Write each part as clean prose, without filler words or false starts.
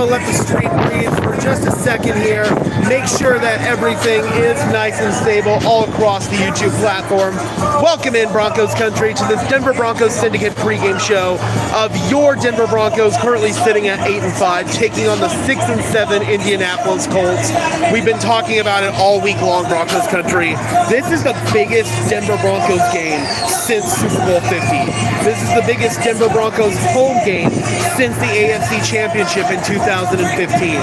to let the stream breathe for just a second here. Make sure that everything is nice and stable all across the YouTube platform. Welcome in, Broncos country, to this Denver Broncos Syndicate pregame show of your Denver Broncos, currently sitting at 8-5, taking on the 6-7 Indianapolis Colts. We've been talking about it all week long, Broncos country. This is the biggest Denver Broncos game since Super Bowl 50. This is the biggest Denver Broncos home game since the AFC Championship in 2015.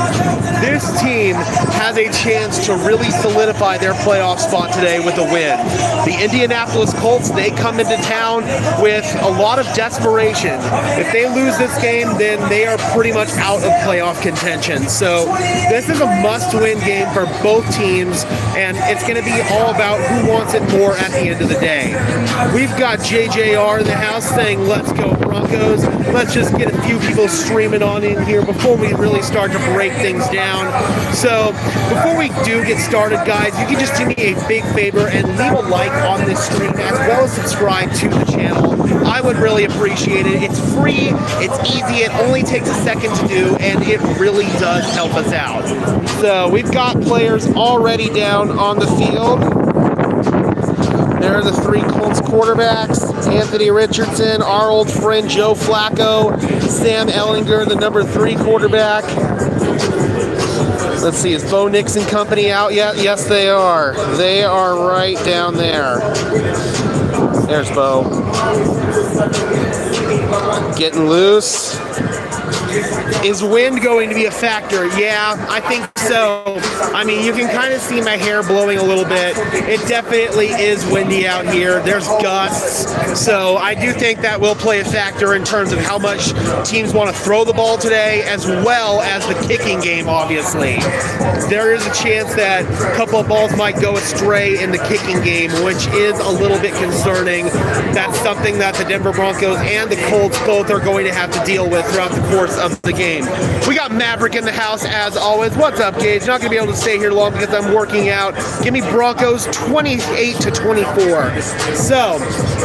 This team has a chance to really solidify their playoff spot today with a win. The Indianapolis Colts, they come into town with a lot of desperation. If they lose this game, then they are pretty much out of playoff contention. So this is a must-win game for both teams, and it's going to be all about who wants it more at the end of the day. We've got JJR in the house saying, "Let's go Broncos." Let's just get a few people streaming on in here before we really start to break things down. So before we do get started, guys, you can just do me a big favor and leave a like on this stream, as well as subscribe to the channel. I would really appreciate it. It's free, it's easy, it only takes a second to do, and it really does help us out. So we've got players already down on the field. There are the three Colts quarterbacks: Anthony Richardson, our old friend Joe Flacco, Sam Ehlinger, the number 3 quarterback. Let's see, is Bo Nix and company out yet? Yes, they are. They are right down there. There's Bo. Getting loose. Is wind going to be a factor? Yeah, I think so. I mean, you can kind of see my hair blowing a little bit. It definitely is windy out here. There's gusts. So I do think that will play a factor in terms of how much teams want to throw the ball today, as well as the kicking game, obviously. There is a chance that a couple of balls might go astray in the kicking game, which is a little bit concerning. That's something that the Denver Broncos and the Colts both are going to have to deal with throughout the course of the game. We got Maverick in the house as always. What's up, Gage? Not going to be able to stay here long because I'm working out. Give me Broncos 28-24. So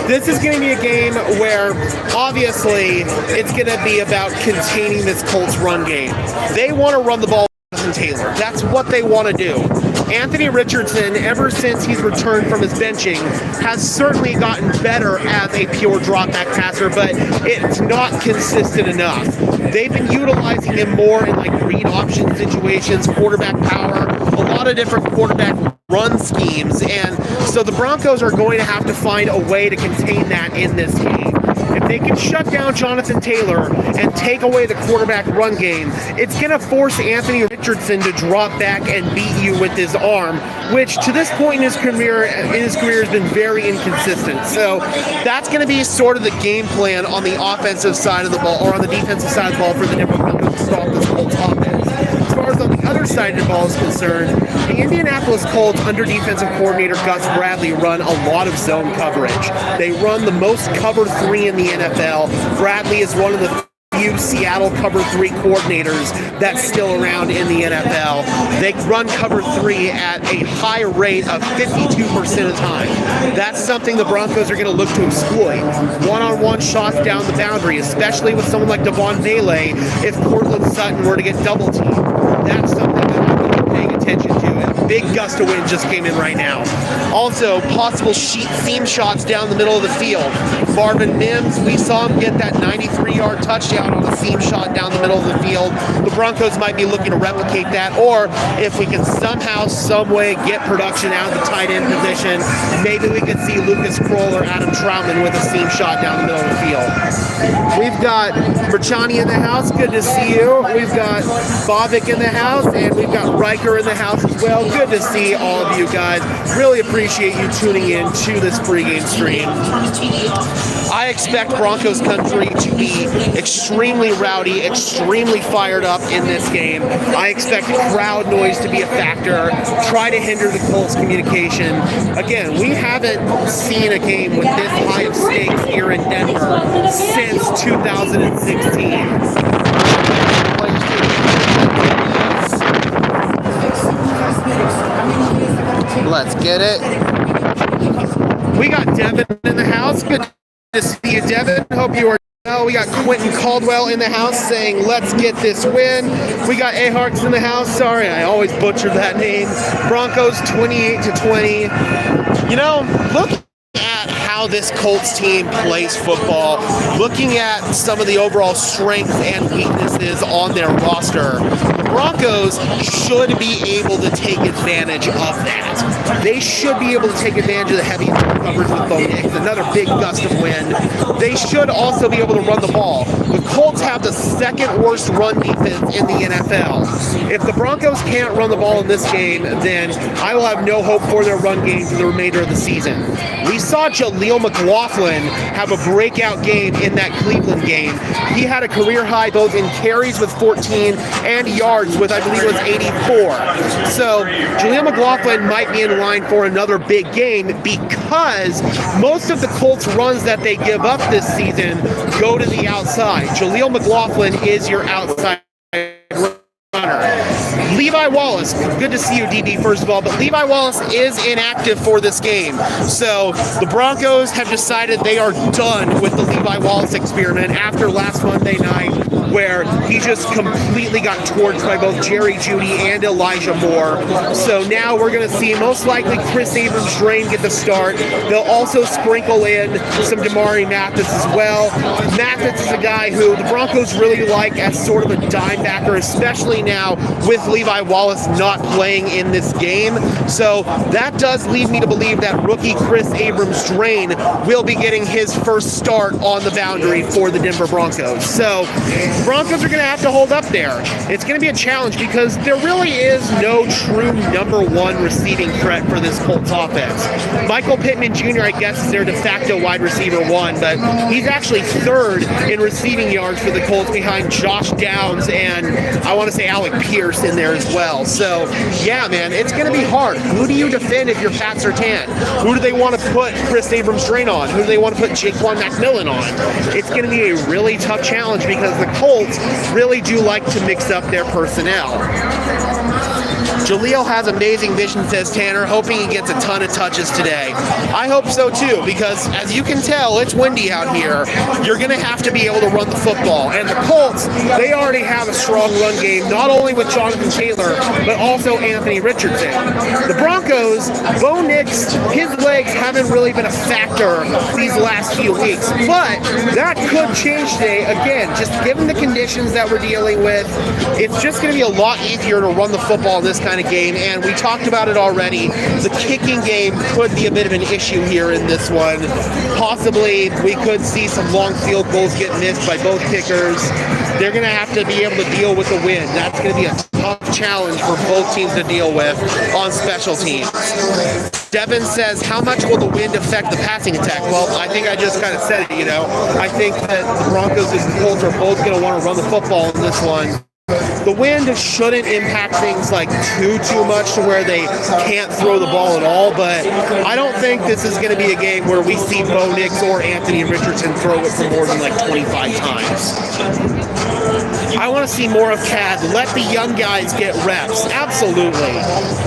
this is going to be a game where obviously it's going to be about containing this Colts run game. They want to run the ball with Jonathan Taylor. That's what they want to do. Anthony Richardson, ever since he's returned from his benching, has certainly gotten better as a pure drop-back passer, but it's not consistent enough. They've been utilizing him more in like read option situations, quarterback power, a lot of different quarterback run schemes, and so the Broncos are going to have to find a way to contain that in this game. If they can shut down Jonathan Taylor and take away the quarterback run game, it's going to force Anthony Richardson to drop back and beat you with his arm, which to this point in his career has been very inconsistent. So that's going to be sort of the game plan on the offensive side of the ball, or on the defensive side of the ball, for the Denver Broncos to stop this Colts offense. As far as on the other side of the ball is concerned, the Indianapolis Colts under defensive coordinator Gus Bradley run a lot of zone coverage. They run the most cover 3 in the NFL. Bradley is one of the few Seattle cover 3 coordinators that's still around in the NFL. They run cover 3 at a high rate of 52% of the time. That's something the Broncos are going to look to exploit. One-on-one shots down the boundary, especially with someone like Devon Valet, if Cortland Sutton were to get double-teamed. That's something that I'm going to be paying attention to. And a big gust of wind just came in right now. Also, possible seam shots down the middle of the field. Marvin Mims, we saw him get that 93-yard touchdown on a seam shot down the middle of the field. The Broncos might be looking to replicate that, or if we can somehow, some way get production out of the tight end position, maybe we could see Lucas Kroll or Adam Troutman with a seam shot down the middle of the field. We've got Berchani in the house. Good to see you. We've got Bovic in the house, and we've got Riker in the house as well. Good to see all of you guys. Really appreciate you tuning in to this pregame stream. I expect Broncos country to be extremely rowdy, extremely fired up in this game. I expect crowd noise to be a factor. Try to hinder the Colts' communication. Again, we haven't seen a game with this high of stakes here in Denver since 2016. Let's get it. We got Devin in the house. Good to see you, Devin. Hope you are well. We got Quentin Caldwell in the house saying, let's get this win. We got Aharks in the house. Sorry, I always butchered that name. Broncos 28-20. You know, look at how this Colts team plays football, looking at some of the overall strengths and weaknesses on their roster, the Broncos should be able to take advantage of that. They should be able to take advantage of the heavy coverage with Bo Nix, another big gust of wind. They should also be able to run the ball. The Colts have the second worst run defense in the NFL. If the Broncos can't run the ball in this game, then I will have no hope for their run game for the remainder of the season. We saw Jaleel McLaughlin have a breakout game in that Cleveland game. He had a career high both in carries with 14 and yards with, I believe it was 84. So Jaleel McLaughlin might be in line for another big game because most of the Colts runs that they give up this season go to the outside. Jaleel McLaughlin is your outside runner. Levi Wallace, good to see you, DB, first of all, but Levi Wallace is inactive for this game. So the Broncos have decided they are done with the Levi Wallace experiment after last Monday night, where he just completely got torched by both Jerry Jeudy and Elijah Moore. So now we're going to see most likely Chris Abrams-Draine get the start. They'll also sprinkle in some Damari Mathis as well. Mathis is a guy who the Broncos really like as sort of a dime backer, especially now with Levi Wallace not playing in this game. So that does lead me to believe that rookie Chris Abrams-Draine will be getting his first start on the boundary for the Denver Broncos. So Broncos are going to have to hold up there. It's going to be a challenge because there really is no true number one receiving threat for this Colts offense. Michael Pittman Jr., I guess, is their de facto wide receiver one, but he's actually third in receiving yards for the Colts behind Josh Downs and I want to say Alec Pierce in there as well. So, yeah, man, it's going to be hard. Who do you defend if you're Pat Surtain? Who do they want to put Chris Abrams-Draine on? Who do they want to put Jaquan McMillan on? It's going to be a really tough challenge because the Colts really do like to mix up their personnel. Jaleel has amazing vision, says Tanner, hoping he gets a ton of touches today. I hope so too, because as you can tell, it's windy out here. You're going to have to be able to run the football. And the Colts, they already have a strong run game, not only with Jonathan Taylor, but also Anthony Richardson. The Broncos, Bo Nix, his legs haven't really been a factor these last few weeks, but that could change today. Again, just given the conditions that we're dealing with, it's just going to be a lot easier to run the football in this kind of game, and we talked about it already. The kicking game could be a bit of an issue here in this one. Possibly we could see some long field goals get missed by both kickers. They're going to have to be able to deal with the wind. That's going to be a tough challenge for both teams to deal with on special teams. Devin says, how much will the wind affect the passing attack? Well, I think I just kind of said it, you know. I think that the Broncos and the Colts are both going to want to run the football in this one. The wind shouldn't impact things like too much to where they can't throw the ball at all, but I don't think this is going to be a game where we see Bo Nix or Anthony Richardson throw it for more than like 25 times. I want to see more of Cad. Let the young guys get reps. Absolutely.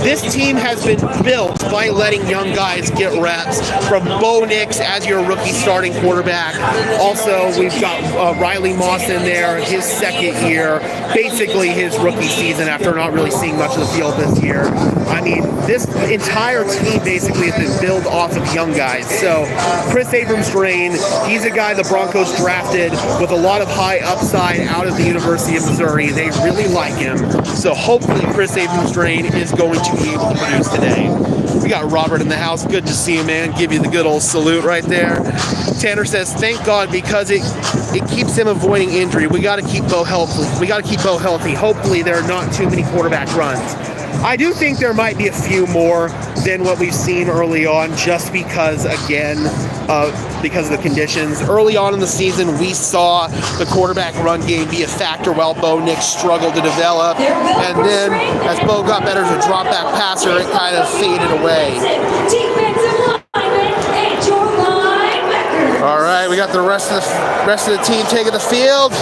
This team has been built by letting young guys get reps, from Bo Nix as your rookie starting quarterback. Also, we've got Riley Moss in there, his second year, basically his rookie season after not really seeing much of the field this year. I mean, this entire team basically has been built off of young guys. So Chris Abrams-Draine, he's a guy the Broncos drafted with a lot of high upside out of the University of Missouri. They really like him. So hopefully Chris Abrams-Draine is going to be able to produce today. We got Robert in the house. Good to see you, man. Give you the good old salute right there. Tanner says, thank God, because it keeps him avoiding injury. We got to keep Bo healthy. Hopefully there are not too many quarterback runs. I do think there might be a few more than what we've seen early on, just because, again, because of the conditions. Early on in the season, we saw the quarterback run game be a factor while Bo Nix struggled to develop. And then as Bo got better as a drop-back passer, it kind of faded away. All right, we got the rest of the team taking the field.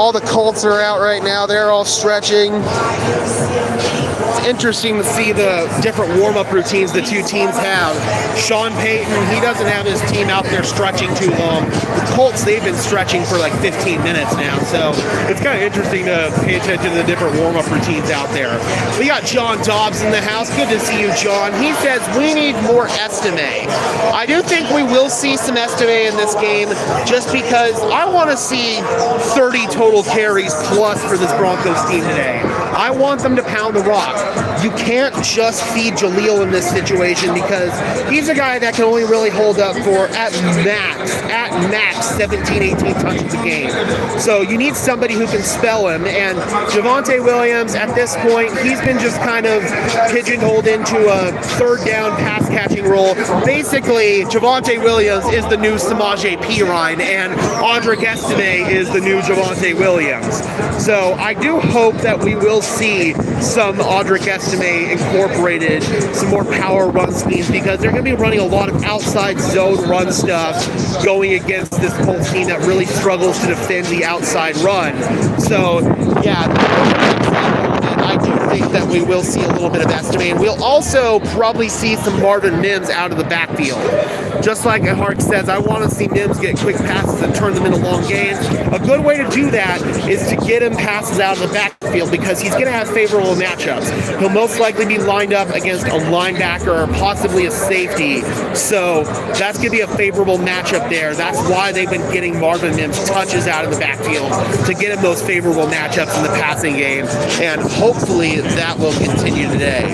all the Colts are out right now. They're all stretching. It's interesting to see the different warm-up routines the two teams have. Sean Payton, he doesn't have his team out there stretching too long. The Colts, they've been stretching for like 15 minutes now, so it's kind of interesting to pay attention to the different warm-up routines out there. We got John Dobbs in the house. Good to see you, John. He says we need more Estime. I do think we will see some Estime in this game, just because I want to see 30 total carries plus for this Broncos team today. I want them to pound the rock. You can't just feed Jaleel in this situation, because he's a guy that can only really hold up for at max 17, 18 touches a game. So you need somebody who can spell him, and Javonte Williams at this point, he's been just kind of pigeonholed into a third down pass catching role. Basically, Javonte Williams is the new Samaje Perine, and Audric Estime is the new Javonte Williams. So I do hope that we will see some Audric Estime incorporated, some more power run schemes, because they're going to be running a lot of outside zone run stuff going against this Colts team that really struggles to defend the outside run. So, yeah, I do think that we will see a little bit of Estime, and we'll also probably see some Marvin Mims out of the backfield. Just like Hark says, I want to see Mims get quick passes and turn them into long gains. A good way to do that is to get him passes out of the backfield, because he's going to have favorable matchups. He'll most likely be lined up against a linebacker or possibly a safety, so that's going to be a favorable matchup there. That's why they've been getting Marvin Mims touches out of the backfield, to get him those favorable matchups in the passing game, and hopefully that will continue today.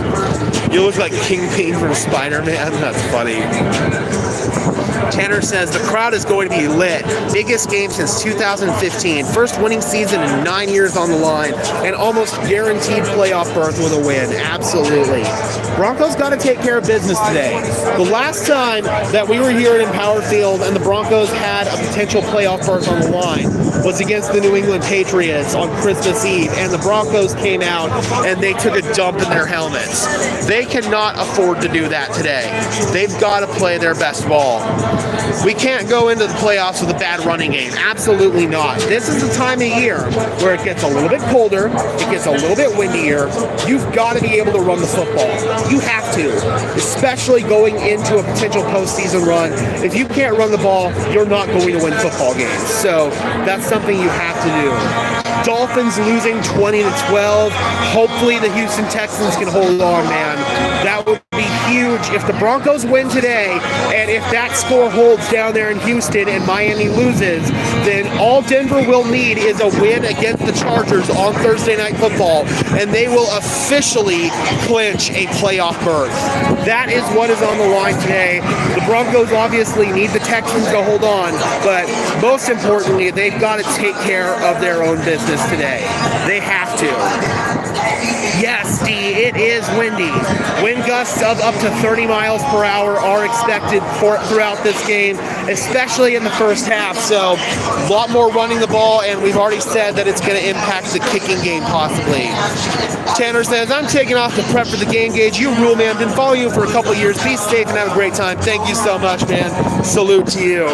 You look like Kingpin from Spider-Man. That's funny. Tanner says the crowd is going to be lit. Biggest game since 2015. First winning season in 9 years on the line, and almost guaranteed playoff berth with a win. Absolutely. Broncos got to take care of business today. The last time that we were here in Empower Field and the Broncos had a potential playoff berth on the line was against the New England Patriots on Christmas Eve, and the Broncos came out and they took a dump in their helmets. They cannot afford to do that today. They've got to play their best ball. We can't go into the playoffs with a bad running game. Absolutely not. This is the time of year where it gets a little bit colder, it gets a little bit windier. You've got to be able to run the football. You have to, especially going into a potential postseason run. If you can't run the ball, you're not going to win football games. So that's something you have to do. Dolphins losing 20-12. Hopefully the Houston Texans can hold on, man. That would be huge if the Broncos win today, and if that score holds down there in Houston and Miami loses, then all Denver will need is a win against the Chargers on Thursday Night Football, and they will officially clinch a playoff berth. That is what is on the line today. The Broncos obviously need the Texans to hold on, but most importantly, they've got to take care of their own business today. They have to. Yes, D, it is windy. Wind gusts of up to 30 miles per hour are expected throughout this game, especially in the first half. So a lot more running the ball, and we've already said that it's going to impact the kicking game possibly. Tanner says, I'm taking off to prep for the game, Gage. You rule, man. Been following you for a couple of years. Be safe and have a great time. Thank you so much, man. Salute to you.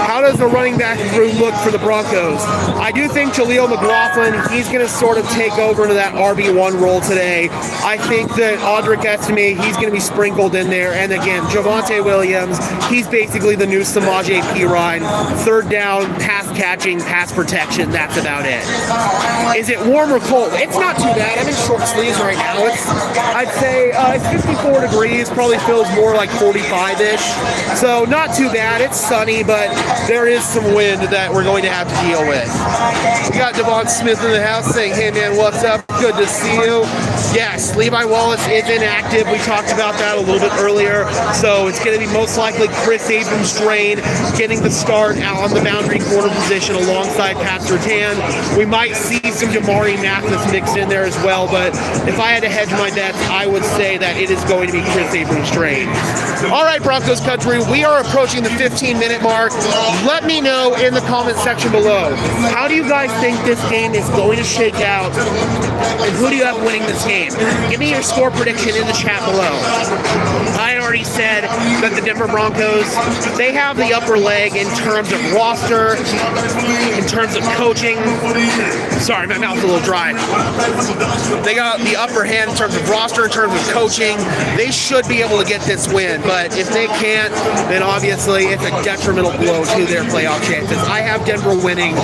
How does the running back room look for the Broncos? I do think Jaleel McLaughlin, he's going to sort of take over to that RB1 role today. I think that Audric Estime, he's going to be sprinkled in there. And again, Javonte Williams, he's basically the new Samaje Perine. Third down, pass catching, pass protection, that's about it. Is it warm or cold? It's not too bad. I'm in short sleeves right now. I'd say it's 54 degrees, probably feels more like 45-ish. So not too bad. It's sunny, but there is some wind that we're going to have to deal with. We got Devon Smith in the house saying, hey man, what's up? Good to see you. Yes, Levi Wallace is inactive. We talked about that a little bit earlier. So it's going to be most likely Chris Abrams-Drain getting the start out on the boundary corner position alongside Pat Surtain. We might see some Jamari Mathis mixed in there as well, but if I had to hedge my bets, I would say that it is going to be Chris Abrams-Drain. All right, Broncos country, we are approaching the 15-minute mark. Let me know in the comment section below. How do you guys think this game is going to shake out? And who do you have winning this game? game. Give me your score prediction in the chat below. I already said that the Denver Broncos, they have the upper leg in terms of roster, in terms of coaching. Sorry, my mouth's a little dry. They got the upper hand in terms of roster, in terms of coaching. They should be able to get this win, but if they can't, then obviously it's a detrimental blow to their playoff chances. I have Denver winning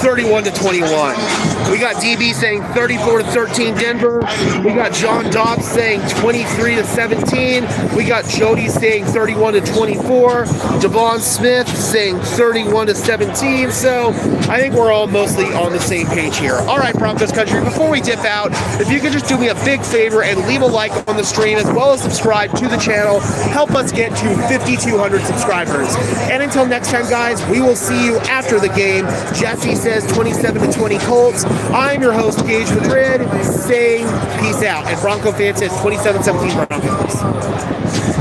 31-21. We got DB saying 34-13 Denver. We got John Dobbs saying 23-17. We got Jody saying 31-24. Devon Smith saying 31-17. So I think we're all mostly on the same page here. All right, Broncos country, before we dip out, if you could just do me a big favor and leave a like on the stream as well as subscribe to the channel, help us get to 5,200 subscribers. And until next time, guys, we will see you after the game. Jesse says 27-20 Colts. I'm your host, Gage Madrid, saying peace out. And Bronco fan says 27-17 Broncos.